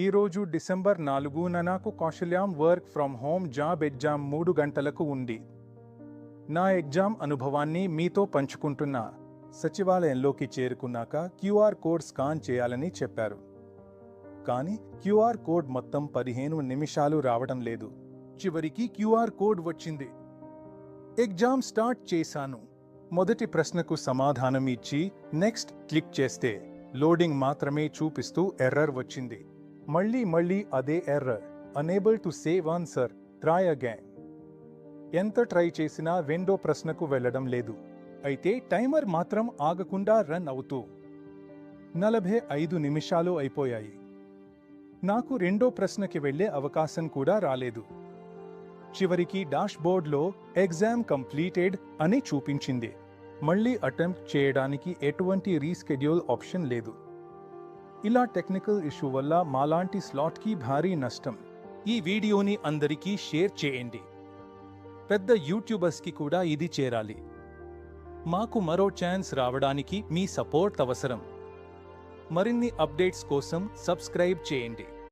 ఈరోజు డిసెంబర్ 4న నాకు Kaushalyam work from home job exam 3 గంటలకు ఉంది. నా ఎగ్జామ్ అనుభవాన్ని మీతో పంచుకుంటున్నా. సచివాలయంలోకి చేరుకున్నాక క్యూఆర్ కోడ్ స్కాన్ చేయాలని చెప్పారు. కానీ క్యూఆర్ కోడ్ మొత్తం 15 నిమిషాలు రావడం లేదు. చివరికి క్యూఆర్ కోడ్ వచ్చింది. ఎగ్జామ్ స్టార్ట్ చేశాను. మొదటి ప్రశ్నకు సమాధానం ఇచ్చి నెక్స్ట్ క్లిక్ చేస్తే లోడింగ్ మాత్రమే చూపిస్తూ ఎర్రర్ వచ్చింది. మళ్ళీ అదే error. Unable to save answer, try again. ఎంత ట్రై చేసినా రెండో ప్రశ్నకు వెళ్ళడం లేదు. అయితే టైమర్ మాత్రం ఆగకుండా రన్ అవుతూ 45 నిమిషాలు అయిపోయాయి. నాకు రెండో ప్రశ్నకి వెళ్లే అవకాశం కూడా రాలేదు. చివరికి డాష్బోర్డ్లో ఎగ్జామ్ కంప్లీటెడ్ అని చూపించింది. మళ్ళీ అటెంప్ట్ చేయడానికి ఎటువంటి రీస్కెడ్యూల్ ఆప్షన్ లేదు. ఇలా టెక్నికల్ ఇష్యూ వల్ల మాలాంటి స్లాట్కి భారీ నష్టం. ఈ వీడియోని అందరికీ షేర్ చేయండి. పెద్ద యూట్యూబర్స్కి కూడా ఇది చేరాలి. మాకు మరో ఛాన్స్ రావడానికి మీ సపోర్ట్ అవసరం. మరిన్ని అప్డేట్స్ కోసం సబ్స్క్రైబ్ చేయండి.